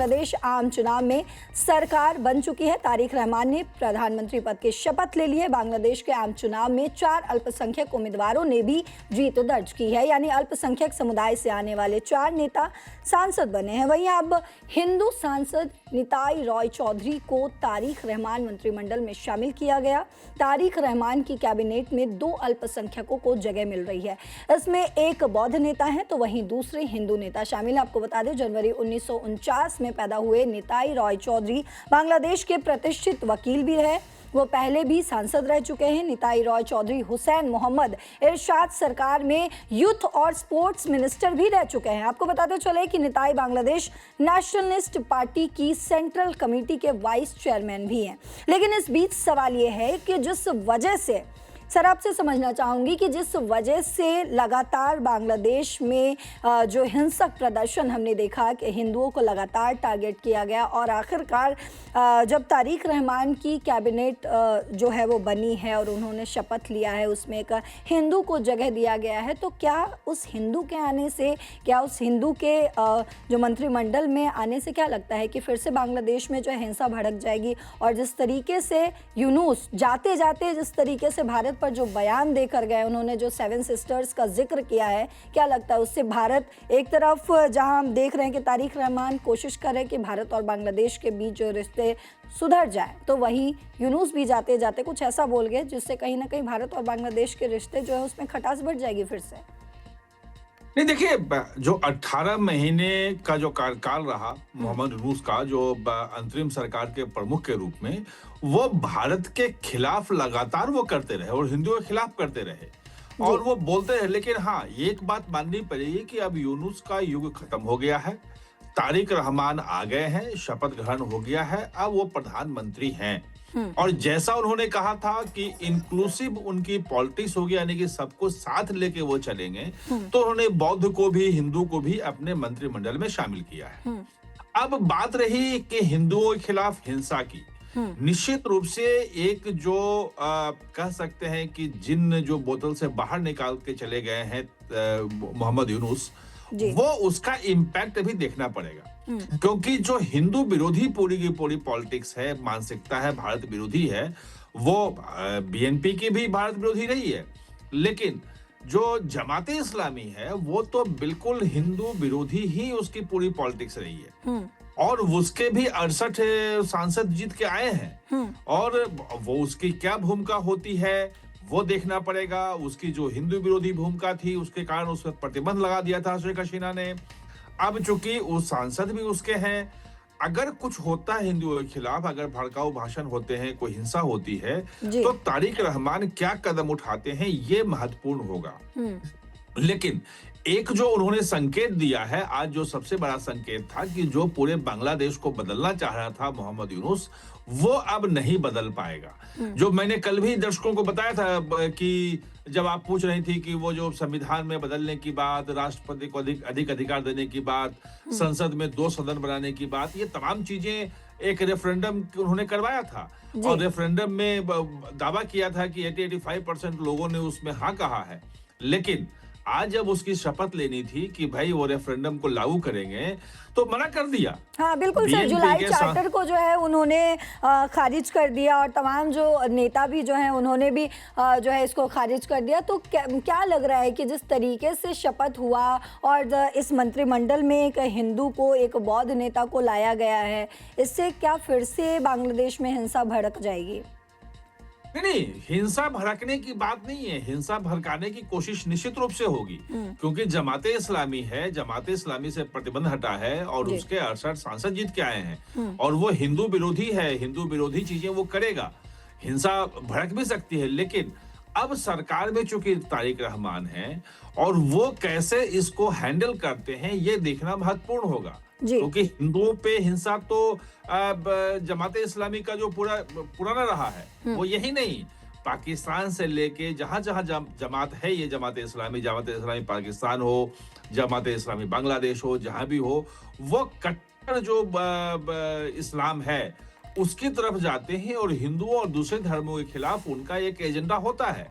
बांग्लादेश आम चुनाव में सरकार बन चुकी है। तारिक रहमान ने प्रधानमंत्री पद की शपथ ले ली है। बांग्लादेश के आम चुनाव में 4 अल्पसंख्यक उम्मीदवारों ने भी जीत दर्ज की है, यानी अल्पसंख्यक समुदाय से आने वाले 4 नेता सांसद बने हैं। वहीं अब हिंदू सांसद निताई रॉय चौधरी को तारिक रहमान मंत्रिमंडल में शामिल किया गया। तारिक रहमान की कैबिनेट में 2 अल्पसंख्यकों को जगह मिल रही है। इसमें एक बौद्ध नेता है तो वहीं दूसरे हिंदू नेता शामिल है। आपको बता दें, जनवरी 1949 में पैदा हुए निताई रॉय चौधरी बांग्लादेश के प्रतिष्ठित वकील भी रहे। वो पहले भी सांसद रह चुके हैं। निताई रॉय चौधरी हुसैन मोहम्मद इरशाद सरकार में यूथ और स्पोर्ट्स मिनिस्टर भी रह चुके हैं। आपको बताते चले कि निताई बांग्लादेश नेशनलिस्ट पार्टी की सेंट्रल कमेटी के वाइस चेयरमैन भी हैं। लेकिन इस बीच सवाल ये है कि जिस वजह से सर आपसे समझना चाहूँगी कि जिस वजह से लगातार बांग्लादेश में जो हिंसक प्रदर्शन हमने देखा कि हिंदुओं को लगातार टारगेट किया गया और आखिरकार जब तारिक रहमान की कैबिनेट जो है वो बनी है और उन्होंने शपथ लिया है, उसमें एक हिंदू को जगह दिया गया है, तो क्या उस हिंदू के आने से, क्या उस हिंदू के जो मंत्रिमंडल में आने से क्या लगता है कि फिर से बांग्लादेश में जो हिंसा भड़क जाएगी? और जिस तरीके से यूनुस जाते जाते जिस तरीके से भारत पर जो बयान देकर गए, उन्होंने जो 7 सिस्टर्स का जिक्र किया है, क्या लगता है उससे भारत एक तरफ जहां हम देख रहे हैं कि तारिक रहमान कोशिश कर रहे हैं कि भारत और बांग्लादेश के बीच जो रिश्ते सुधर जाए, तो वहीं यूनुस भी जाते जाते कुछ ऐसा बोल गए जिससे कहीं ना कहीं भारत और बांग्लादेश के रिश्ते जो है उसमें खटास बढ़ जाएगी फिर से। नहीं, देखिए, जो 18 महीने का जो कार्यकाल रहा मोहम्मद यूनुस का, जो अंतरिम सरकार के प्रमुख के रूप में, वो भारत के खिलाफ लगातार वो करते रहे और हिंदुओं के खिलाफ करते रहे और वो बोलते रहे। लेकिन हाँ, एक बात माननी पड़ेगी कि अब यूनुस का युग खत्म हो गया है। तारिक रहमान आ गए हैं, शपथ ग्रहण हो गया है, अब वो प्रधानमंत्री हैं। और जैसा उन्होंने कहा था कि इंक्लूसिव उनकी पॉलिटिक्स होगी, यानी कि सबको साथ लेके वो चलेंगे, तो उन्होंने बौद्ध को भी हिंदू को भी अपने मंत्रिमंडल में शामिल किया है। अब बात रही कि हिंदुओं के खिलाफ हिंसा की, निश्चित रूप से एक जो कह सकते हैं कि जिन जो बोतल से बाहर निकाल के चले गए हैं मोहम्मद यूनुस, वो उसका इम्पैक्ट भी देखना पड़ेगा। क्योंकि जो हिंदू विरोधी पूरी की पूरी पॉलिटिक्स है, मानसिकता है, भारत विरोधी है, वो बीएनपी की भी भारत विरोधी रही है। लेकिन जो जमाते इस्लामी है वो तो बिल्कुल हिंदू विरोधी ही उसकी पूरी पॉलिटिक्स रही है। और उसके भी 68 सांसद जीत के आए हैं और वो उसकी क्या भूमिका होती है वो देखना पड़ेगा। उसकी जो हिंदू विरोधी भूमिका थी उसके कारण उस पर प्रतिबंध लगा दिया था शेख हसीना ने। अब चूंकि उस सांसद भी उसके हैं, अगर कुछ होता है हिंदुओं के खिलाफ, अगर भड़काऊ भाषण होते हैं, कोई हिंसा होती है, तो तारिक रहमान क्या कदम उठाते हैं ये महत्वपूर्ण होगा। लेकिन एक जो उन्होंने संकेत दिया है आज, जो सबसे बड़ा संकेत था कि जो पूरे बांग्लादेश को बदलना चाह रहा था मोहम्मद यूनुस, वो अब नहीं बदल पाएगा। जो मैंने कल भी दर्शकों को बताया था कि जब आप पूछ रही थी कि वो जो संविधान में बदलने की बात, राष्ट्रपति को अधिक अधिकार देने की बात, संसद में 2 सदन बनाने की बात, ये तमाम चीजें एक रेफरेंडम उन्होंने करवाया था और रेफरेंडम में दावा किया था कि 80-85% लोगों ने उसमें हाँ कहा है। लेकिन आज जब उसकी शपथ लेनी थी कि भाई वो रेफरेंडम को लागू करेंगे, तो मना कर दिया। हाँ बिल्कुल सर, जुलाई चार्टर को जो है उन्होंने खारिज कर दिया और तमाम जो नेता भी जो हैं उन्होंने भी जो है इसको खारिज कर दिया। तो क्या लग रहा है कि जिस तरीके से शपथ हुआ और इस मंत्रिमंडल में एक हिंदू को, एक बौद्ध नेता को लाया गया है, इससे क्या फिर से बांग्लादेश में हिंसा भड़क जाएगी? नहीं, हिंसा भड़कने की बात नहीं है, हिंसा भड़काने की कोशिश निश्चित रूप से होगी। क्योंकि जमाते इस्लामी है, जमाते इस्लामी से प्रतिबंध हटा है और उसके 68 सांसद जीत के आए हैं और वो हिंदू विरोधी है, हिंदू विरोधी चीजें वो करेगा। हिंसा भड़क भी सकती है, लेकिन अब सरकार में चूंकि तारिक रहमान है और वो कैसे इसको हैंडल करते हैं ये देखना महत्वपूर्ण होगा। क्योंकि हिंदुओं पे हिंसा तो जमाते इस्लामी का जो पुराना रहा है, वो यही नहीं, पाकिस्तान से लेके जहां जहां जमात है, ये जमाते इस्लामी पाकिस्तान हो, जमाते इस्लामी बांग्लादेश हो, जहां भी हो, वो कट्टर जो इस्लाम है उसकी तरफ जाते हैं और हिंदुओं और दूसरे धर्मों के खिलाफ उनका एक एजेंडा होता है।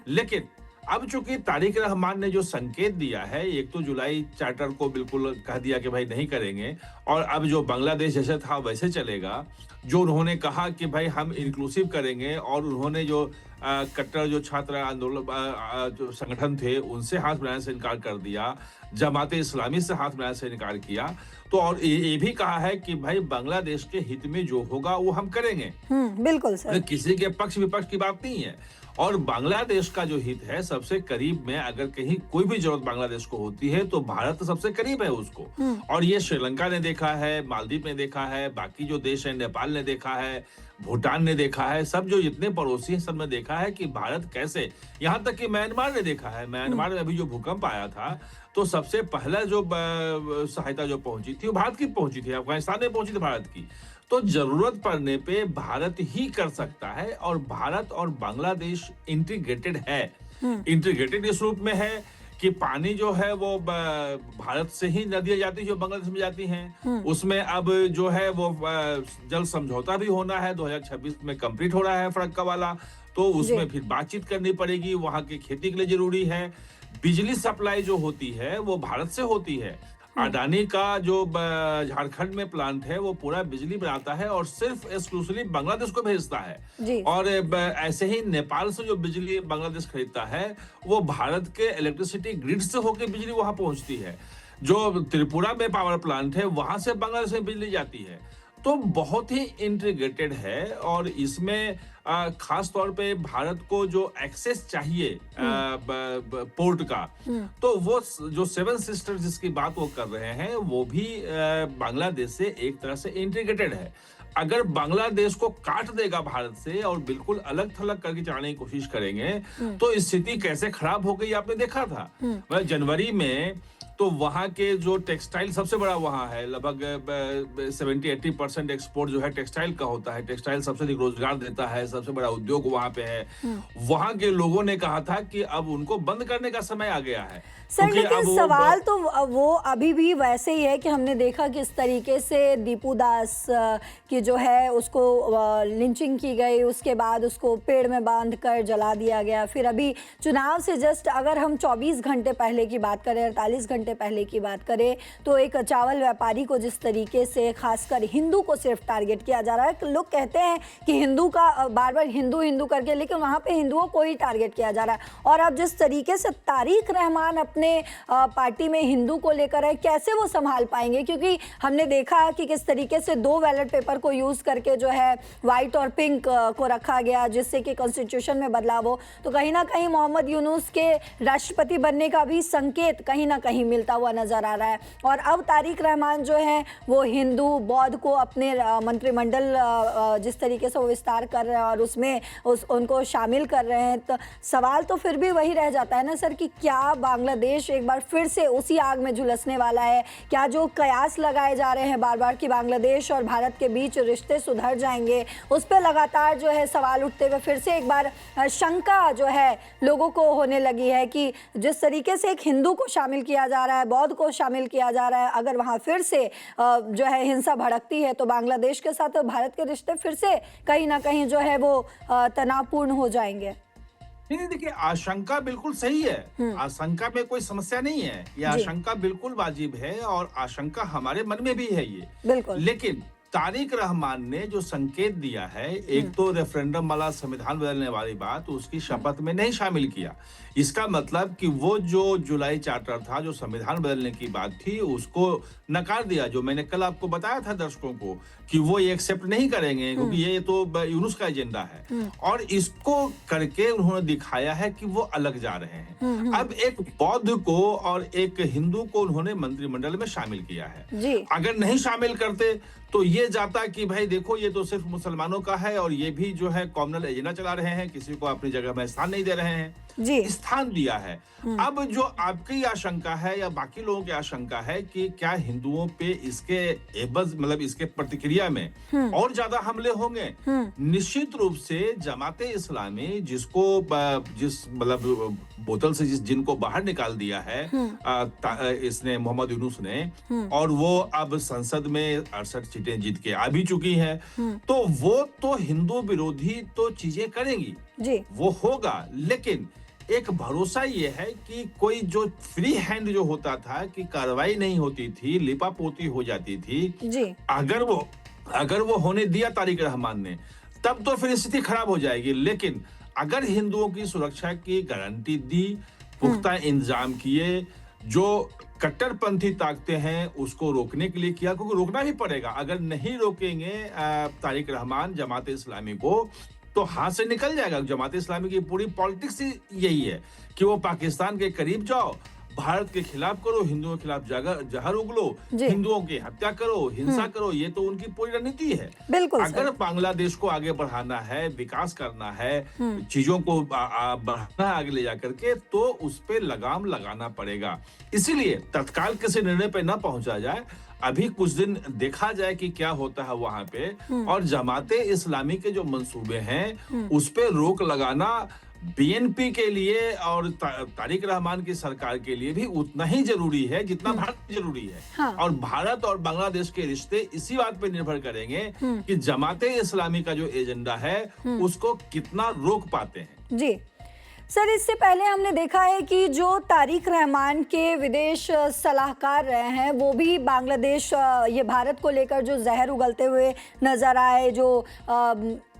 लेकिन अब चूंकि तारिक रहमान ने जो संकेत दिया है, एक तो जुलाई चार्टर को बिल्कुल कह दिया कि भाई नहीं करेंगे, और अब जो बांग्लादेश जैसे था वैसे चलेगा। जो उन्होंने कहा कि भाई हम इंक्लूसिव करेंगे, और उन्होंने जो कट्टर जो छात्र आंदोलन जो संगठन थे उनसे हाथ मिलाने से इनकार कर दिया, जमाते इस्लामी से हाथ मिलाने से इनकार किया। तो और ये भी कहा है कि भाई बांग्लादेश के हित में जो होगा वो हम करेंगे। बिल्कुल सर। किसी के पक्ष विपक्ष की बात नहीं है। और बांग्लादेश का जो हित है सबसे करीब में, अगर कहीं कोई भी जरूरत बांग्लादेश को होती है तो भारत सबसे करीब है उसको। और ये श्रीलंका ने देखा है, मालदीव ने देखा है, बाकी जो देश है, नेपाल ने देखा है, भूटान ने देखा है, सब जो जितने पड़ोसी हैं सब ने देखा है कि भारत कैसे, यहाँ तक कि म्यांमार ने देखा है। म्यांमार में अभी जो भूकंप आया था तो सबसे पहला जो सहायता जो पहुंची थी वो भारत की पहुंची थी, अफगानिस्तान में पहुंची थी भारत की। तो जरूरत पड़ने पे भारत ही कर सकता है, और भारत और बांग्लादेश इंटीग्रेटेड है। इंटीग्रेटेड इस रूप में है कि पानी जो है वो भारत से ही नदियां जाती जो बांग्लादेश में जाती हैं। उसमें अब जो है वो जल समझौता भी होना है, 2026 में कंप्लीट हो रहा है फरक्का वाला। तो उसमें फिर बातचीत करनी पड़ेगी, वहां की खेती के लिए जरूरी है। बिजली सप्लाई जो होती है वो भारत से होती है। अडानी का जो झारखंड में प्लांट है वो पूरा बिजली बनाता है और सिर्फ एक्सक्लूसिवली बांग्लादेश को भेजता है। और ऐसे ही नेपाल से जो बिजली बांग्लादेश खरीदता है वो भारत के इलेक्ट्रिसिटी ग्रिड से होकर बिजली वहां पहुंचती है। जो त्रिपुरा में पावर प्लांट है वहां से बांग्लादेश में बिजली जाती है। तो बहुत ही इंटीग्रेटेड है, और इसमें खास तौर पे भारत को जो एक्सेस चाहिए पोर्ट का, तो वो जो सेवन सिस्टर्स जिसकी बात वो कर रहे हैं वो भी बांग्लादेश से एक तरह से इंटीग्रेटेड है। अगर बांग्लादेश को काट देगा भारत से और बिल्कुल अलग थलग करके चलाने की कोशिश करेंगे तो स्थिति कैसे खराब हो गई आपने देखा था। जनवरी में तो वहां के जो टेक्सटाइल सबसे बड़ा वहां है, लगभग 70-80% एक्सपोर्ट जो है टेक्सटाइल का होता है। टेक्सटाइल सबसे अधिक रोजगार देता है, सबसे बड़ा उद्योग वहां पे है। वहां के लोगों ने कहा था कि अब उनको बंद करने का समय आ गया है। सर लेकिन सवाल तो वो अभी भी वैसे ही है कि हमने देखा कि इस तरीके से दीपू दास की जो है उसको लिंचिंग की गई, उसके बाद उसको पेड़ में बांध कर जला दिया गया। फिर अभी चुनाव से जस्ट अगर हम 24 घंटे पहले की बात करें, 48 घंटे पहले की बात करें, तो एक चावल व्यापारी को जिस तरीके से खासकर हिंदू को सिर्फ टारगेट किया जा रहा है। लोग कहते हैं कि हिंदू का बार बार हिंदू हिंदू करके, लेकिन वहाँ पे हिंदुओं को ही टारगेट किया जा रहा है। और अब जिस तरीके से तारिक रहमान अपने पार्टी में हिंदू को लेकर है, कैसे वो संभाल पाएंगे? क्योंकि हमने देखा कि किस तरीके से 2 बैलेट पेपर को यूज करके जो है व्हाइट और पिंक को रखा गया, जिससे कि कॉन्स्टिट्यूशन में बदलाव हो। तो कहीं ना कहीं मोहम्मद यूनुस के राष्ट्रपति बनने का भी संकेत कहीं ना कहीं मिलता हुआ नजर आ रहा है। और अब तारिक रहमान जो है वो हिंदू बौद्ध को अपने मंत्रिमंडल जिस तरीके से वो विस्तार कर रहे हैं और उसमें उनको शामिल कर रहे हैं, तो सवाल तो फिर भी वही रह जाता है ना सर कि क्या बांग्लादेश एक बार फिर से उसी आग में झुलसने वाला है? क्या जो कयास लगाए जा रहे हैं बार बार कि बांग्लादेश और भारत के बीच रिश्ते सुधर जाएंगे, उस पर लगातार जो है सवाल उठते हुए फिर से एक बार शंका जो है लोगों को होने लगी है कि जिस तरीके से एक हिंदू को शामिल किया जा रहा है, बौद्ध को शामिल किया जा रहा है, अगर वहां फिर से जो है हिंसा भड़कती है तो बांग्लादेश के साथ भारत के रिश्ते फिर से कहीं ना कहीं जो है वो तनावपूर्ण हो जाएंगे। नहीं देखिए, आशंका बिल्कुल सही है। आशंका में कोई समस्या नहीं है, ये आशंका बिल्कुल वाजिब है और आशंका हमारे मन में भी है ये बिल्कुल। लेकिन तारिक रहमान ने जो संकेत दिया है, एक तो रेफरेंडम वाला संविधान बदलने वाली बात उसकी शपथ में नहीं शामिल किया। इसका मतलब कि वो जो जुलाई चार्टर था, जो संविधान बदलने की बात थी, उसको नकार दिया। जो मैंने कल आपको बताया था दर्शकों को कि वो ये एक्सेप्ट नहीं करेंगे क्योंकि ये तो यूनुस का एजेंडा है। और इसको करके उन्होंने दिखाया है कि वो अलग जा रहे हैं। अब एक बौद्ध को और एक हिंदू को उन्होंने मंत्रिमंडल में शामिल किया है। अगर नहीं शामिल करते तो ये जाता कि भाई देखो ये तो सिर्फ मुसलमानों का है और ये भी जो है कॉमनल एजेंडा चला रहे हैं, किसी को अपनी जगह में स्थान नहीं दे रहे हैं। स्थान दिया है। अब जो आपकी आशंका है या बाकी लोगों की आशंका है कि क्या हिंदुओं पे इसके एवज मतलब इसके प्रतिक्रिया में और ज्यादा हमले होंगे? निश्चित रूप से जमाते इस्लामी जिसको जिस मतलब बोतल से जिनको बाहर निकाल दिया है इसने मोहम्मद यूनुस ने, और वो अब संसद में 68 सीटें जीत के आ भी चुकी है, तो वो तो हिंदू विरोधी तो चीजें करेंगी, वो होगा। लेकिन एक भरोसा ये है कि कोई जो फ्री हैंड जो होता था कि कार्रवाई नहीं होती थी, लिपापोती हो जाती थी, जी। अगर वो होने दिया तारिक रहमान ने, तब तो फिर स्थिति खराब हो जाएगी। लेकिन अगर हिंदुओं की सुरक्षा की गारंटी दी, पुख्ता इंतजाम किए, जो कट्टरपंथी ताकतें हैं उसको रोकने के लिए किया, क्योंकि रोकना ही पड़ेगा। अगर नहीं रोकेंगे तारिक रहमान जमात इस्लामी को, तो हाथ से निकल जाएगा। जमात इस्लामी की पूरी पॉलिटिक्स ही यही है कि वो पाकिस्तान के करीब जाओ, भारत के खिलाफ करो, हिंदुओं के खिलाफ जहर उगलो, जी। हिंदुओं की हत्या करो, हिंसा करो, ये तो उनकी पूरी रणनीति है। बिल्कुल अगर सर। बांग्लादेश को आगे बढ़ाना है, विकास करना है, चीजों को बढ़ाना है आगे ले जाकर के, तो उस पे लगाम लगाना पड़ेगा। इसीलिए तत्काल किसी निर्णय पे ना पहुंचा जाए, अभी कुछ दिन देखा जाए कि क्या होता है वहां पे, और जमाते इस्लामी के जो मंसूबे हैं उस पे रोक लगाना बीएनपी के लिए और तारिक रहमान की सरकार के लिए भी उतना ही जरूरी है जितना भारत में जरूरी है। हाँ। और भारत और बांग्लादेश के रिश्ते इसी बात पे निर्भर करेंगे कि जमाते इस्लामी का जो एजेंडा है उसको कितना रोक पाते हैं। जी सर, इससे पहले हमने देखा है कि जो तारिक रहमान के विदेश सलाहकार रहे हैं वो भी बांग्लादेश ये भारत को लेकर जो जहर उगलते हुए नजर आए, जो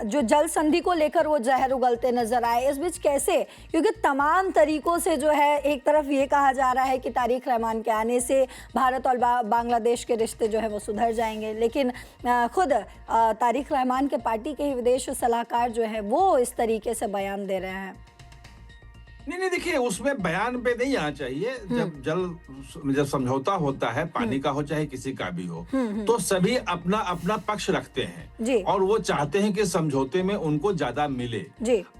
जल संधि को लेकर वो जहर उगलते नजर आए। इस बीच कैसे, क्योंकि तमाम तरीकों से जो है, एक तरफ ये कहा जा रहा है कि तारिक रहमान के आने से भारत और बांग्लादेश के रिश्ते जो है वो सुधर जाएंगे, लेकिन खुद तारिक रहमान के पार्टी के ही विदेश सलाहकार जो है वो इस तरीके से बयान दे रहे हैं। नहीं, देखिए, उसमें बयान पे नहीं आना चाहिए। जब समझौता होता है, पानी का हो चाहे किसी का भी हो, तो सभी अपना अपना पक्ष रखते हैं और वो चाहते हैं कि समझौते में उनको ज्यादा मिले।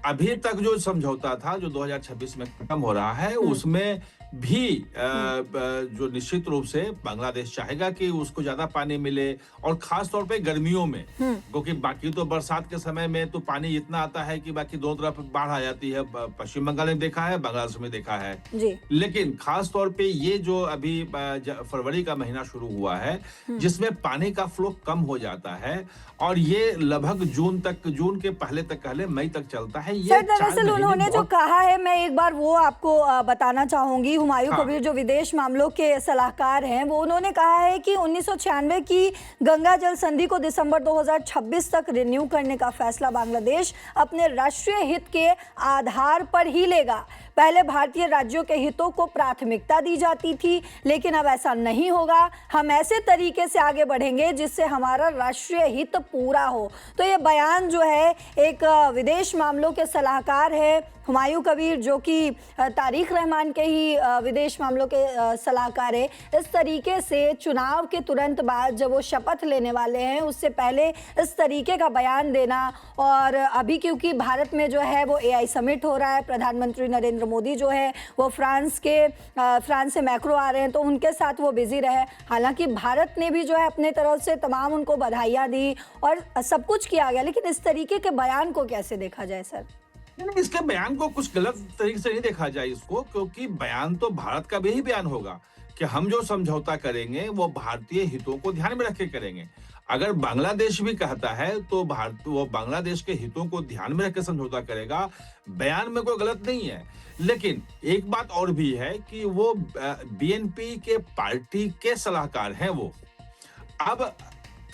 अभी तक जो समझौता था जो 2026 में खत्म हो रहा है, उसमें भी जो निश्चित रूप से बांग्लादेश चाहेगा कि उसको ज्यादा पानी मिले, और खास तौर पे गर्मियों में, क्योंकि बाकी तो बरसात के समय में तो पानी इतना आता है कि बाकी दोनों तरफ बाढ़ आ जाती है। पश्चिम बंगाल में देखा है, बांग्लादेश में देखा है जी। लेकिन खास तौर पे ये जो अभी फरवरी का महीना शुरू हुआ है, जिसमें पानी का फ्लो कम हो जाता है, और ये लगभग जून के पहले मई तक चलता है। ये दरअसल उन्होंने जो कहा है, मैं एक बार वो आपको बताना चाहूंगी। हुमायूं कबीर जो विदेश मामलों के सलाहकार हैं, वो उन्होंने कहा है कि 1996 की गंगा जल संधि को दिसंबर 2026 तक रिन्यू करने का फैसला बांग्लादेश अपने राष्ट्रीय हित के आधार पर ही लेगा। पहले भारतीय राज्यों के हितों को प्राथमिकता दी जाती थी, लेकिन अब ऐसा नहीं होगा। हम ऐसे तरीके से आगे बढ़ेंगे जिससे हमारा राष्ट्रीय हित पूरा हो। तो ये बयान जो है, एक विदेश मामलों के सलाहकार है हुमायूं कबीर, जो कि तारिक रहमान के ही विदेश मामलों के सलाहकार है, इस तरीके से चुनाव के तुरंत बाद जब वो शपथ लेने वाले हैं, उससे पहले इस तरीके का बयान देना। और अभी क्योंकि भारत में जो है वो AI समिट हो रहा है, प्रधानमंत्री नरेंद्र मोदी जो है वो फ्रांस से मैक्रो आ रहे हैं, तो उनके साथ वो बिजी रहे। हालांकि भारत ने भी जो है अपने तरफ से तमाम उनको बधाइयाँ दी और सब कुछ किया गया, लेकिन इस तरीके के बयान को कैसे देखा जाए सर? इसके बयान को कुछ गलत तरीके से नहीं देखा जाए इसको, क्योंकि बयान तो भारत का भी ही बयान होगा कि हम जो समझौता करेंगे वो भारतीय हितों को ध्यान में रख के करेंगे। अगर बांग्लादेश भी कहता है तो वो बांग्लादेश के हितों को ध्यान में रख के समझौता करेगा। बयान में कोई गलत नहीं है, लेकिन एक बात और भी है कि वो बीएनपी के पार्टी के सलाहकार हैं। वो अब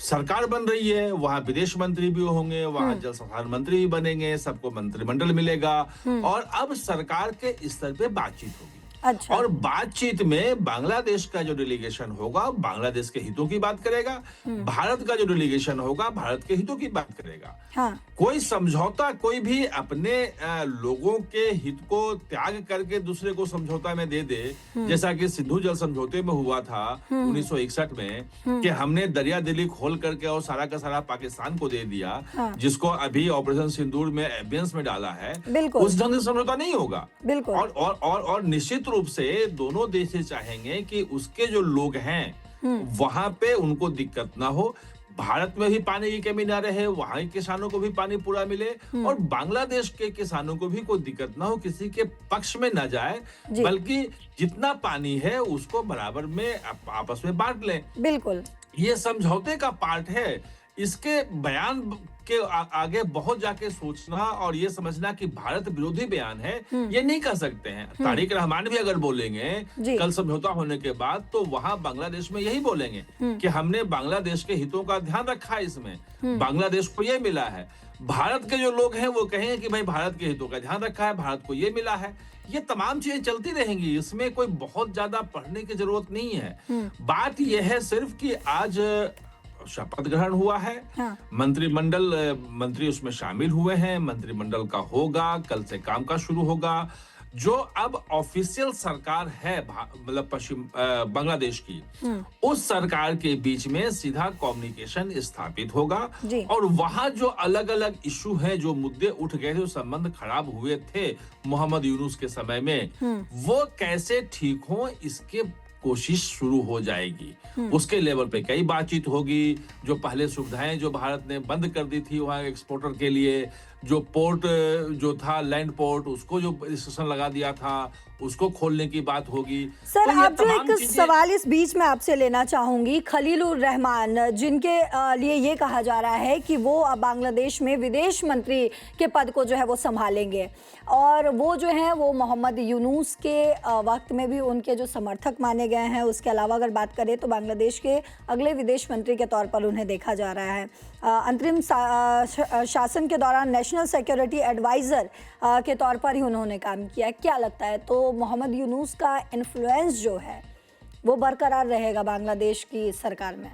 सरकार बन रही है, वहां विदेश मंत्री भी होंगे, वहां जल संसाधन मंत्री भी बनेंगे, सबको मंत्रिमंडल मिलेगा, और अब सरकार के स्तर पे बातचीत होगी। अच्छा। और बातचीत में बांग्लादेश का जो डेलीगेशन होगा बांग्लादेश के हितों की बात करेगा, भारत का जो डेलीगेशन होगा भारत के हितों की बात करेगा। हाँ। कोई समझौता कोई भी अपने लोगों के हित को त्याग करके दूसरे को समझौता में दे दे, जैसा कि सिंधु जल समझौते में हुआ था 1961 में, कि हमने दरिया दिली खोल करके और सारा का सारा पाकिस्तान को दे दिया। हाँ। जिसको अभी ऑपरेशन सिंदूर में एबियंस में डाला है, उस ढंग से समझौता नहीं होगा। बिल्कुल। और निश्चित रूप से दोनों देश चाहेंगे कि उसके जो लोग हैं वहां पे उनको दिक्कत ना हो, भारत में भी पानी की कमी ना रहे, वहां के किसानों को भी पानी पूरा मिले, और बांग्लादेश के किसानों को भी कोई दिक्कत ना हो, किसी के पक्ष में ना जाए, बल्कि जितना पानी है उसको बराबर में आपस में बांट लें। बिल्कुल, ये समझौते का पार्ट है। इसके बयान के आगे बहुत जाके सोचना और ये समझना कि भारत विरोधी बयान है, ये नहीं कर सकते हैं। तारिक रहमान भी अगर बोलेंगे जी। कल समझौता होने के बाद, तो वहां बांग्लादेश में यही बोलेंगे कि हमने बांग्लादेश के हितों का ध्यान रखा है, इसमें बांग्लादेश को ये मिला है। भारत के जो लोग हैं वो कहेंगे कि भाई भारत के हितों का ध्यान रखा है, भारत को ये मिला है। ये तमाम चीजें चलती रहेंगी, इसमें कोई बहुत ज्यादा पढ़ने की जरूरत नहीं है। बात यह है सिर्फ कि आज शपथ ग्रहण हुआ है, हाँ। मंत्री उसमें शामिल हुए हैं, मंत्रिमंडल का होगा, कल से कामकाज शुरू होगा। जो अब ऑफिशियल सरकार है मतलब पश्चिम बांग्लादेश की, उस सरकार के बीच में सीधा कम्युनिकेशन स्थापित होगा और वहां जो अलग अलग इशू हैं, जो मुद्दे उठ गए थे, जो संबंध खराब हुए थे मोहम्मद यूनुस के समय में, वो कैसे ठीक हो इसके कोशिश शुरू हो जाएगी। उसके लेवल पे कई बातचीत होगी। जो पहले सुविधाएं जो भारत ने बंद कर दी थी वहां एक्सपोर्टर के लिए, जो पोर्ट जो था लैंड पोर्ट, उसको जो रिस्ट्रिक्शन लगा दिया था, उसको खोलने की बात होगी। सर, तो आप जो एक सवाल इस बीच में आपसे लेना चाहूंगी, खलीलुर रहमान, जिनके लिए ये कहा जा रहा है कि वो अब बांग्लादेश में विदेश मंत्री के पद को जो है वो संभालेंगे और वो जो है वो मोहम्मद यूनुस के वक्त में भी उनके जो समर्थक माने गए हैं। उसके अलावा अगर बात करें तो बांग्लादेश के अगले विदेश मंत्री के तौर पर उन्हें देखा जा रहा है। अंतरिम शासन के दौरान नेशनल सिक्योरिटी एडवाइजर के तौर पर ही उन्होंने काम किया। क्या लगता है, तो मोहम्मद यूनुस का इन्फ्लुएंस जो है वो बरकरार रहेगा बांग्लादेश की सरकार में?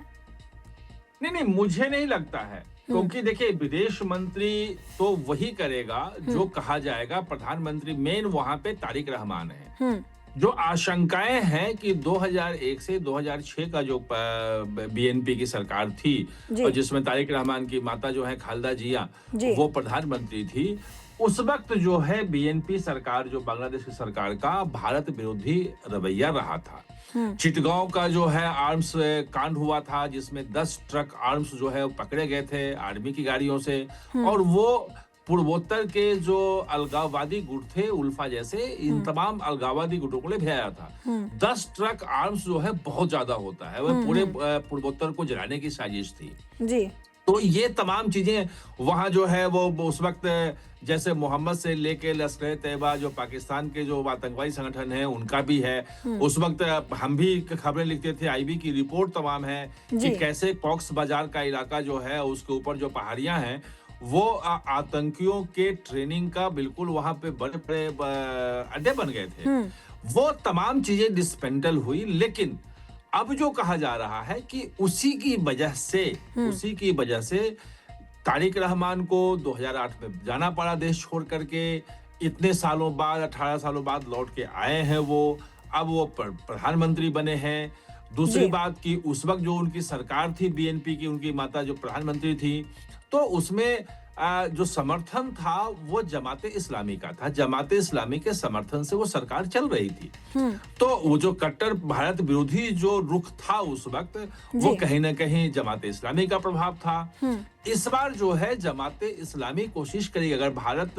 नहीं, मुझे नहीं लगता है, क्योंकि देखिए विदेश मंत्री तो वही करेगा जो कहा जाएगा। प्रधानमंत्री मेन वहां पे तारिक रहमान है। जो आशंकाएं हैं कि 2001 से 2006 का जो बीएनपी की सरकार थी और जिसमें तारिक रहमान की माता जो है खालिदा जिया, वो प्रधानमंत्री थी, उस वक्त जो है बीएनपी सरकार, जो बांग्लादेश की सरकार का भारत विरोधी रवैया रहा था। चिटगांव का जो है आर्म्स कांड हुआ था, जिसमें 10 ट्रक आर्म्स जो है पकड़े गए थे आर्मी की गाड़ियों से, और वो पूर्वोत्तर के जो अलगाववादी गुट थे, उल्फा जैसे, इन तमाम अलगाववादी गुटों को ले भेजा था। 10 ट्रक आर्म्स जो है बहुत ज्यादा होता है, वह पूरे पूर्वोत्तर को जलाने की साजिश थी जी। तो ये तमाम चीजें वहां जो है वो उस वक्त, जैसे मोहम्मद से लेके लश्कर तैयबा, जो पाकिस्तान के जो आतंकवादी संगठन है, उनका भी है। उस वक्त हम भी खबरें लिखते थे, आईबी की रिपोर्ट तमाम है कि कैसे कॉक्स बाजार का इलाका जो है, उसके ऊपर जो पहाड़ियां हैं, वो आतंकियों के ट्रेनिंग का बिल्कुल वहां पे बड़े बड़े अड्डे बन गए थे। वो तमाम चीजें डिस्पेंडल हुई, लेकिन अब जो कहा जा रहा है कि उसी की वजह से तारिक रहमान को 2008 में जाना पड़ा देश छोड़ करके। इतने सालों बाद, 18 सालों बाद लौट के आए हैं वो, अब वो प्रधानमंत्री बने हैं। दूसरी बात कि उस वक्त जो उनकी सरकार थी बीएनपी की, उनकी माता जो प्रधानमंत्री थी, तो उसमें जो समर्थन था वो जमाते इस्लामी का था। जमाते इस्लामी के समर्थन से वो सरकार चल रही थी। तो वो जो कट्टर भारत विरोधी जो रुख था उस वक्त, वो कहीं ना कहीं जमाते इस्लामी का प्रभाव था। इस बार जो है जमाते इस्लामी कोशिश करेगी, अगर भारत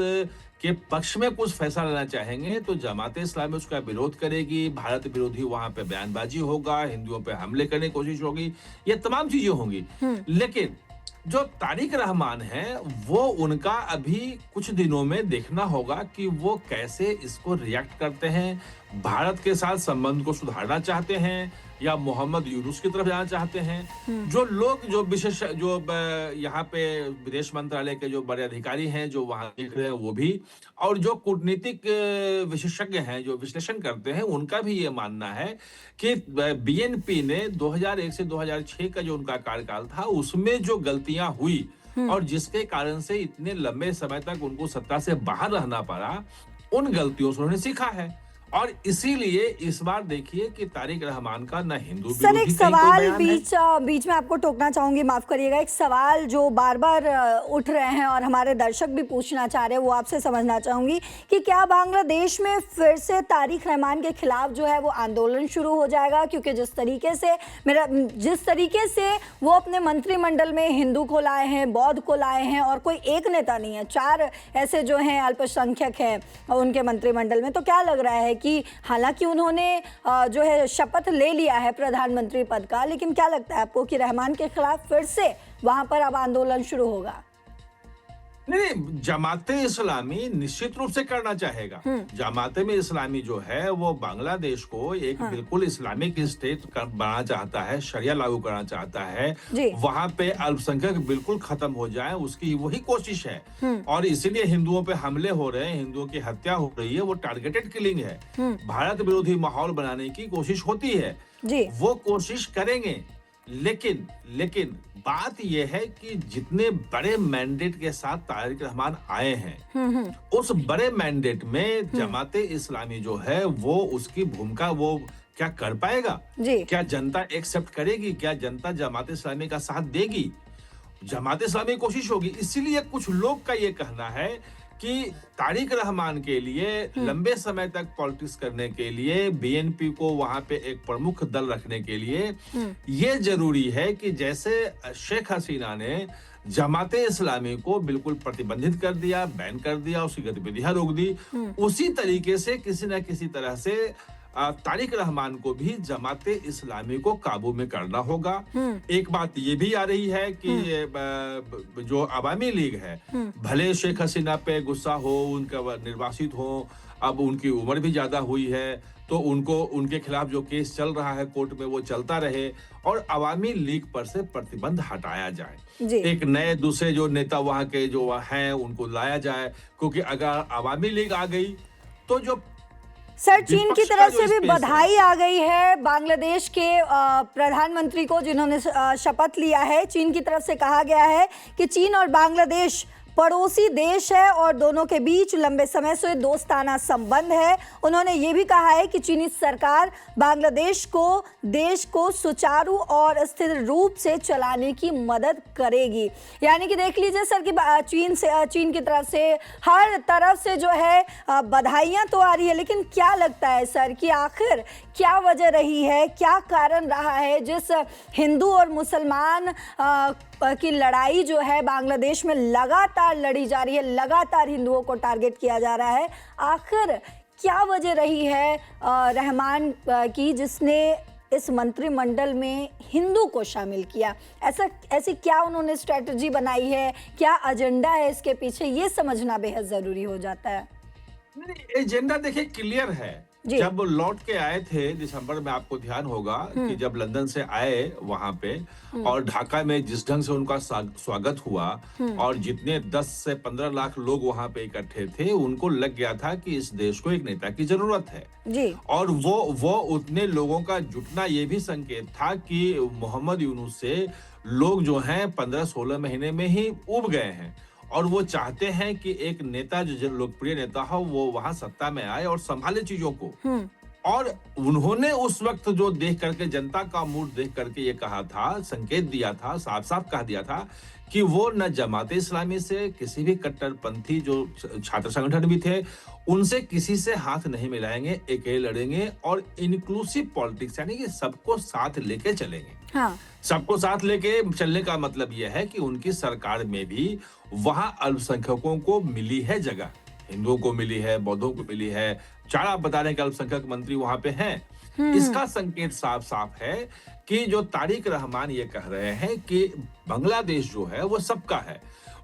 के पक्ष में कुछ फैसला लेना चाहेंगे तो जमाते इस्लामी उसका विरोध करेगी। भारत विरोधी वहां पे बयानबाजी होगा, हिंदुओं पे हमले करने की कोशिश होगी, ये तमाम चीजें होंगी। लेकिन जो तारिक रहमान है, वो उनका अभी कुछ दिनों में देखना होगा कि वो कैसे इसको रिएक्ट करते हैं। भारत के साथ संबंध को सुधारना चाहते हैं या मोहम्मद यूनुस की तरफ जाना चाहते हैं। जो लोग जो विशेष जो यहाँ पे विदेश मंत्रालय के जो बड़े अधिकारी हैं जो वहां देख रहे हैं वो भी, और जो कूटनीतिक विशेषज्ञ हैं जो विश्लेषण करते हैं, उनका भी ये मानना है कि बीएनपी ने 2001 से 2006 का जो उनका कार्यकाल था उसमें जो गलतियां हुई और जिसके कारण से इतने लंबे समय तक उनको सत्ता से बाहर रहना पड़ा, उन गलतियों से उन्होंने सीखा है। और इसीलिए इस बार देखिए कि तारिक रहमान का ना हिंदू विरोधी सर, एक सवाल बीच में आपको टोकना चाहूंगी, माफ करिएगा। एक सवाल जो बार बार उठ रहे हैं और हमारे दर्शक भी पूछना चाह रहे हैं, वो आपसे समझना चाहूंगी कि क्या बांग्लादेश में फिर से तारिक रहमान के खिलाफ जो है वो आंदोलन शुरू हो जाएगा? क्योंकि जिस तरीके से वो अपने मंत्रिमंडल में हिंदू को लाए हैं, बौद्ध को लाए हैं, और कोई एक नेता नहीं है, 4 ऐसे जो हैं अल्पसंख्यक हैं उनके मंत्रिमंडल में, तो क्या लग रहा है कि हालांकि उन्होंने जो है शपथ ले लिया है प्रधानमंत्री पद का, लेकिन क्या लगता है आपको कि रहमान के खिलाफ फिर से वहां पर अब आंदोलन शुरू होगा? नहीं, जमाते इस्लामी निश्चित रूप से करना चाहेगा। जमाते में इस्लामी जो है वो बांग्लादेश को एक हाँ। बिल्कुल इस्लामिक स्टेट बनाना चाहता है, शरिया लागू करना चाहता है। जी। वहां पे अल्पसंख्यक बिल्कुल खत्म हो जाए, उसकी वही कोशिश है। और इसीलिए हिंदुओं पे हमले हो रहे हैं, हिंदुओं की हत्या हो रही है, वो टारगेटेड किलिंग है। भारत विरोधी माहौल बनाने की कोशिश होती है, जी। वो कोशिश करेंगे। लेकिन बात यह है कि जितने बड़े मैंडेट के साथ तारिक रहमान आए हैं, उस बड़े मैंडेट में जमाते इस्लामी जो है वो उसकी भूमिका वो क्या कर पाएगा? जी। क्या जनता एक्सेप्ट करेगी? क्या जनता जमाते इस्लामी का साथ देगी? जमाते इस्लामी की कोशिश होगी। इसीलिए कुछ लोग का ये कहना है कि तारिक रहमान के लिए लंबे समय तक पॉलिटिक्स करने के लिए, बीएनपी को वहां पे एक प्रमुख दल रखने के लिए ये जरूरी है कि जैसे शेख हसीना ने जमाते इस्लामी को बिल्कुल प्रतिबंधित कर दिया, बैन कर दिया, उसकी गतिविधियां रोक दी, उसी तरीके से किसी न किसी तरह से तारिक रहमान को भी जमाते इस्लामी को काबू में करना होगा। एक बात ये भी आ रही है कि जो अवामी लीग है, भले शेख हसीना पे गुस्सा हो, उनका निर्वासित हो, अब उनकी उम्र भी ज्यादा हुई है, तो उनके खिलाफ जो केस चल रहा है कोर्ट में वो चलता रहे और अवामी लीग पर से प्रतिबंध हटाया जाए। जी। एक नए दूसरे जो नेता वहां के जो हैं उनको लाया जाए, क्योंकि अगर अवामी लीग आ गई तो जो सर, चीन की तरफ से भी स्पेस बधाई आ गई है बांग्लादेश के प्रधानमंत्री को, जिन्होंने शपथ लिया है। चीन की तरफ से कहा गया है कि चीन और बांग्लादेश पड़ोसी देश है और दोनों के बीच लंबे समय से दोस्ताना संबंध है। उन्होंने ये भी कहा है कि चीनी सरकार बांग्लादेश को देश को सुचारू और स्थिर रूप से चलाने की मदद करेगी। यानी कि देख लीजिए सर कि चीन की तरफ से हर तरफ से जो है बधाइयां तो आ रही है, लेकिन क्या लगता है सर कि आखिर क्या वजह रही है, क्या कारण रहा है जिस हिंदू और मुसलमान की लड़ाई जो है बांग्लादेश में लगातार लड़ी जा रही है, लगातार हिंदुओं को टारगेट किया जा रहा है? आखिर क्या वजह रही है रहमान की जिसने इस मंत्रिमंडल में हिंदू को शामिल किया? ऐसी क्या उन्होंने स्ट्रेटजी बनाई है, क्या एजेंडा है इसके पीछे, ये समझना बेहद जरूरी हो जाता है। एजेंडा देखिए क्लियर है। जब लौट के आए थे दिसंबर में, आपको ध्यान होगा कि जब लंदन से आए वहां पे और ढाका में जिस ढंग से उनका स्वागत हुआ और जितने 10 से 15 लाख लोग वहां पे इकट्ठे थे, उनको लग गया था कि इस देश को एक नेता की जरूरत है। जी। और वो उतने लोगों का जुटना ये भी संकेत था कि मोहम्मद यूनुस से लोग जो हैं 15-16 महीने में ही उब गए हैं और वो चाहते हैं कि एक नेता जो लोकप्रिय नेता हो वो वहां सत्ता में आए और संभाले चीजों को। और उन्होंने उस वक्त जो देख करके, जनता का मूड देख करके ये कहा था, संकेत दिया था, साफ साफ कह दिया था कि वो न जमाते इस्लामी से, किसी भी कट्टरपंथी जो छात्र संगठन भी थे उनसे किसी से हाथ नहीं मिलाएंगे, अकेले लड़ेंगे और इंक्लूसिव पॉलिटिक्स यानी कि सबको साथ लेके चलेंगे। हाँ। सबको साथ लेके चलने का मतलब यह है कि उनकी सरकार में भी वहां अल्पसंख्यकों को मिली है जगह, हिंदुओं को मिली है, बौद्धों को मिली है, 4 आप बता रहे हैं कि अल्पसंख्यक मंत्री वहां पे हैं। इसका संकेत साफ साफ है कि जो तारिक रहमान ये कह रहे हैं कि बांग्लादेश जो है वो सबका है।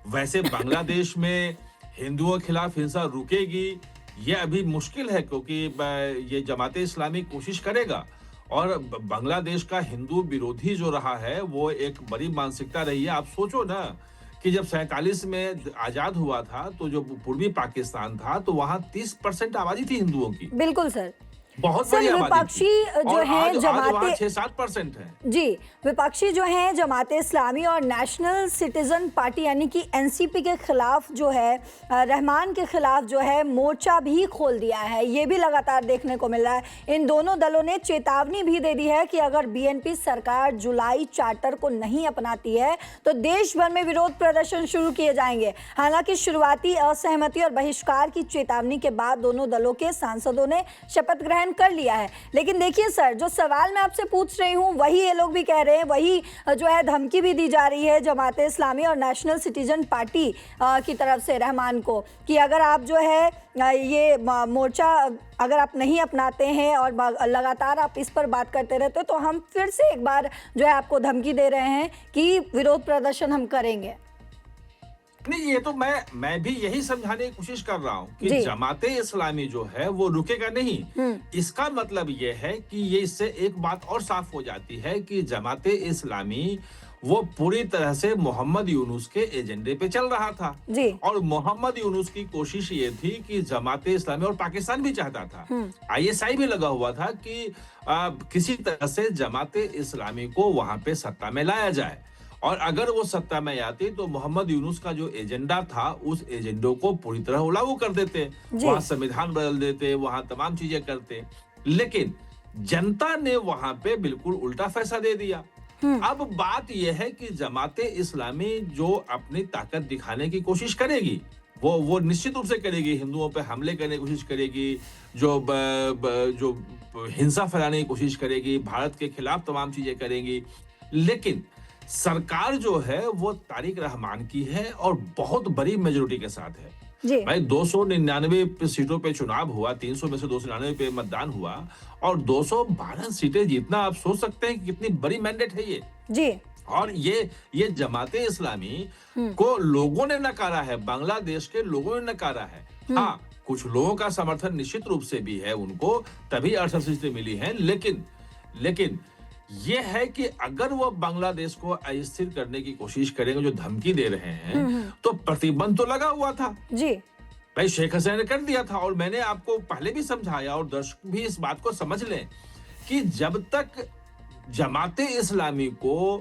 वैसे बांग्लादेश में हिंदुओं के खिलाफ हिंसा रुकेगी ये अभी मुश्किल है, क्योंकि ये जमाते इस्लामी कोशिश करेगा और बांग्लादेश का हिंदू विरोधी जो रहा है वो एक बड़ी मानसिकता रही है। आप सोचो ना कि जब 47 में आजाद हुआ था तो जो पूर्वी पाकिस्तान था तो वहां 30% आबादी थी हिंदुओं की। बिल्कुल सर। बहुत बड़ी विपक्षी जो है जमाते 6-7% है। जी, विपक्षी जो है जमाते इस्लामी और नेशनल सिटीजन पार्टी यानी कि एनसीपी के खिलाफ जो है रहमान के खिलाफ जो है मोर्चा भी खोल दिया है, ये भी लगातार देखने को मिल रहा है। इन दोनों दलों ने चेतावनी भी दे दी है कि अगर बीएनपी सरकार जुलाई चार्टर को नहीं अपनाती है तो देश भर में विरोध प्रदर्शन शुरू किए जाएंगे। हालांकि शुरुआती असहमति और बहिष्कार की चेतावनी के बाद दोनों दलों के सांसदों ने शपथ ग्रहण बयान कर लिया है। लेकिन देखिए सर, जो सवाल मैं आपसे पूछ रही हूँ वही ये लोग भी कह रहे हैं, वही जो है धमकी भी दी जा रही है जमात इस्लामी और नेशनल सिटीजन पार्टी की तरफ से रहमान को, कि अगर आप जो है ये मोर्चा अगर आप नहीं अपनाते हैं और लगातार आप इस पर बात करते रहते हो तो हम फिर से एक बार जो है आपको धमकी दे रहे हैं कि विरोध प्रदर्शन हम करेंगे। नहीं, ये तो मैं भी यही समझाने की कोशिश कर रहा हूँ कि जी। जमाते इस्लामी जो है वो रुकेगा नहीं। इसका मतलब ये है कि ये इससे एक बात और साफ हो जाती है कि जमाते इस्लामी वो पूरी तरह से मोहम्मद यूनुस के एजेंडे पे चल रहा था। जी। और मोहम्मद यूनुस की कोशिश ये थी कि जमाते इस्लामी, और पाकिस्तान भी चाहता था, आईएसआई भी लगा हुआ था कि किसी तरह से जमाते इस्लामी को वहां पे सत्ता में लाया जाए, और अगर वो सत्ता में आती तो मोहम्मद यूनुस का जो एजेंडा था उस एजेंडो को पूरी तरह लागू कर देते, वहां संविधान बदल देते, वहां तमाम चीजें करते। लेकिन जनता ने वहां पे बिल्कुल उल्टा फैसला दे दिया। अब बात यह है कि जमाते इस्लामी जो अपनी ताकत दिखाने की कोशिश करेगी वो निश्चित रूप से करेगी, हिंदुओं पे हमले करने की कोशिश करेगी, जो हिंसा फैलाने की कोशिश करेगी, भारत के खिलाफ तमाम चीजें करेगी। लेकिन सरकार जो है वो तारिक रहमान की है और बहुत बड़ी मेजोरिटी के साथ है। जी। भाई 299 सीटों पे चुनाव हुआ, 300 में से 299 पे मतदान हुआ, और 212 सीटें जीतना आप सोच सकते हैं कि कितनी बड़ी मैंडेट है ये। जी। और ये जमाते इस्लामी को लोगों ने नकारा है, बांग्लादेश के लोगों ने नकारा है। हाँ, कुछ लोगों का समर्थन निश्चित रूप से भी है उनको, तभी 68 सीटें मिली हैं। लेकिन ये है कि अगर वो बांग्लादेश को अस्थिर करने की कोशिश करेंगे, जो धमकी दे रहे हैं, तो प्रतिबंध तो लगा हुआ था। जी। भाई शेख हसीना ने कर दिया था, और मैंने आपको पहले भी समझाया और दर्शक भी इस बात को समझ लें कि जब तक जमाते इस्लामी को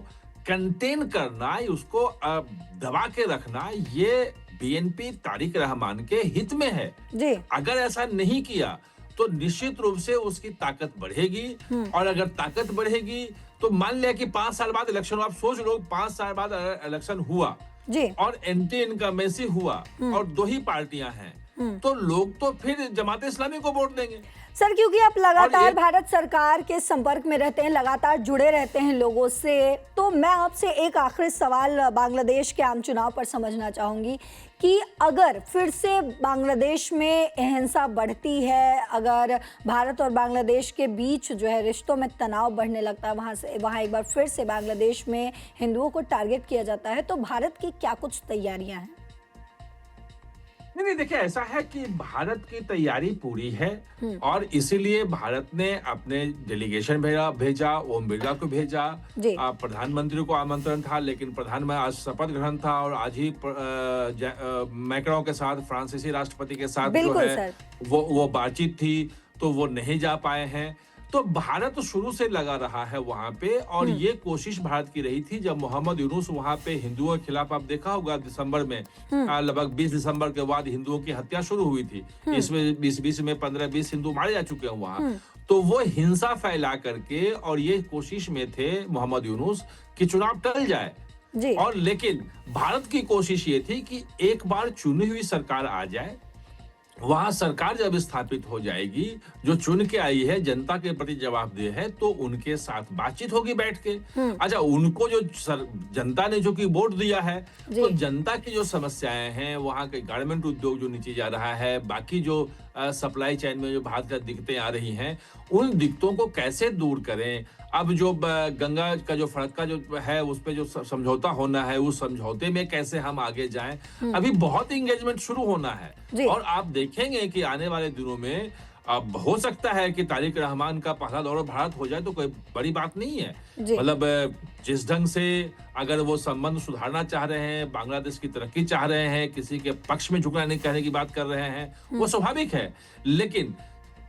कंटेन करना, उसको दबा के रखना, ये बीएनपी तारिक रहमान के हित में है। जी। अगर ऐसा नहीं किया तो निश्चित रूप से उसकी ताकत बढ़ेगी, और अगर ताकत बढ़ेगी तो मान लिया कि 5 साल बाद इलेक्शन, आप सोच लो 5 साल बाद इलेक्शन हुआ जी। और एंटी इनकमेंसी हुआ और 2 ही पार्टियां हैं, तो लोग तो फिर जमात इस्लामी को वोट देंगे। सर, क्योंकि आप लगातार भारत सरकार के संपर्क में रहते हैं, लगातार जुड़े रहते हैं लोगों से, तो मैं आपसे एक आखिरी सवाल बांग्लादेश के आम चुनाव पर समझना चाहूंगी कि अगर फिर से बांग्लादेश में हिंसा बढ़ती है, अगर भारत और बांग्लादेश के बीच जो है रिश्तों में तनाव बढ़ने लगता है, वहाँ एक बार फिर से बांग्लादेश में हिंदुओं को टारगेट किया जाता है, तो भारत की क्या कुछ तैयारियां हैं? नहीं, देखिए ऐसा है कि भारत की तैयारी पूरी है, और इसीलिए भारत ने अपने डेलीगेशन भेजा, ओम बिरला को भेजा, प्रधानमंत्री को आमंत्रण था, लेकिन प्रधानमंत्री आज शपथ ग्रहण था और आज ही मैक्रों के साथ, फ्रांसीसी राष्ट्रपति के साथ जो है वो बातचीत थी, तो वो नहीं जा पाए हैं। तो भारत शुरू से लगा रहा है वहां पे, और ये कोशिश भारत की रही थी जब मोहम्मद यूनुस वहां पे हिंदुओं के खिलाफ, आप देखा होगा दिसंबर में, लगभग 20 दिसंबर के बाद हिंदुओं की हत्या शुरू हुई थी। इसमें 20 में 15-20 हिंदू मारे जा चुके हैं वहां। तो वो हिंसा फैला करके, और ये कोशिश में थे मोहम्मद यूनुस कि चुनाव टल जाए जी। और लेकिन भारत की कोशिश ये थी कि एक बार चुनी हुई सरकार आ जाए, वहां सरकार जब स्थापित हो जाएगी, जो चुन के आई है, जनता के प्रति जवाबदेह है, तो उनके साथ बातचीत होगी बैठ के। अच्छा, उनको जो जनता ने जो कि वोट दिया है, तो जनता की जो समस्याएं हैं, वहां के गारमेंट उद्योग जो नीचे जा रहा है, बाकी जो सप्लाई चेन में जो भारत का दिक्कतें आ रही हैं, उन दिक्कतों को कैसे दूर करें। अब जो गंगा का जो फर्क का जो है, उस पे जो समझौता होना है, उस समझौते में कैसे हम आगे जाएं, अभी बहुत इंगेजमेंट शुरू होना है। और आप देखेंगे कि आने वाले दिनों में अब हो सकता है कि तारिक रहमान का पहला दौरा भारत हो जाए, तो कोई बड़ी बात नहीं है। मतलब जिस ढंग से अगर वो संबंध सुधारना चाह रहे हैं, बांग्लादेश की तरक्की चाह रहे हैं, किसी के पक्ष में झुकना नहीं कहने की बात कर रहे हैं, वो स्वाभाविक है। लेकिन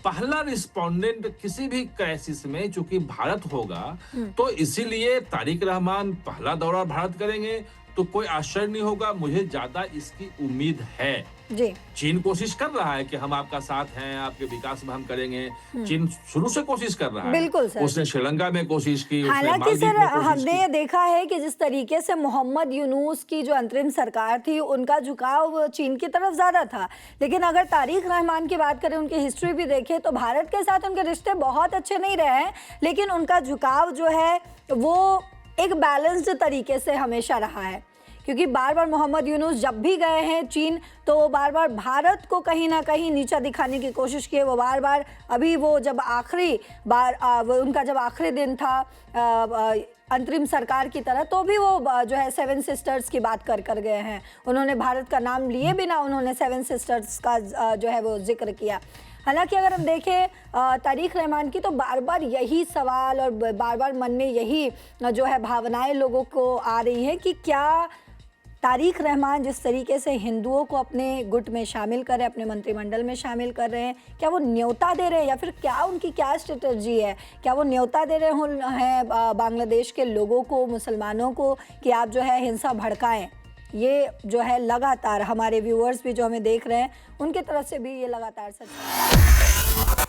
पहला रिस्पोंडेंट किसी भी क्राइसिस में चूंकि भारत होगा, तो इसीलिए तारिक रहमान पहला दौरा भारत करेंगे, तो कोई आश्चर्य नहीं होगा, मुझे ज्यादा इसकी उम्मीद है। जी। चीन कोशिश कर रहा है कि हम आपका साथ हैं, आपके विकास में हम करेंगे। चीन शुरू से कोशिश कर रहा है। बिल्कुल सर। उसने श्रीलंका में कोशिश की, उसने हालांकि मालदीव सर में कोशिश हमने की। ये देखा है कि जिस तरीके से मोहम्मद यूनूस की जो अंतरिम सरकार थी उनका झुकाव चीन की तरफ ज्यादा था, लेकिन अगर तारिक रहमान की बात करें, उनकी हिस्ट्री भी देखें तो भारत के साथ उनके रिश्ते बहुत अच्छे नहीं रहे हैं, लेकिन उनका झुकाव जो है वो एक बैलेंस्ड तरीके से हमेशा रहा है। क्योंकि बार बार मोहम्मद यूनूस जब भी गए हैं चीन तो वो बार बार भारत को कहीं ना कहीं नीचा दिखाने की कोशिश की है। वो बार बार अभी वो जब आखिरी बार उनका जब आखिरी दिन था अंतरिम सरकार की तरह, तो भी वो जो है 7 सिस्टर्स की बात कर गए हैं। उन्होंने भारत का नाम लिए बिना उन्होंने 7 सिस्टर्स का जो है वो जिक्र किया। हालांकि अगर हम देखें तारिक रहमान की, तो बार बार यही सवाल और बार बार मन में यही जो है भावनाएं लोगों को आ रही है कि क्या तारिक रहमान जिस तरीके से हिंदुओं को अपने गुट में शामिल कर रहे हैं, अपने मंत्रिमंडल में शामिल कर रहे हैं, क्या वो न्योता दे रहे हैं या फिर क्या उनकी क्या स्ट्रेटजी है? क्या वो न्योता दे रहे हैं बांग्लादेश के लोगों को, मुसलमानों को, कि आप जो है हिंसा भड़काएं? ये जो है लगातार हमारे व्यूअर्स भी जो हमें देख रहे हैं उनकी तरफ से भी ये लगातार सच है।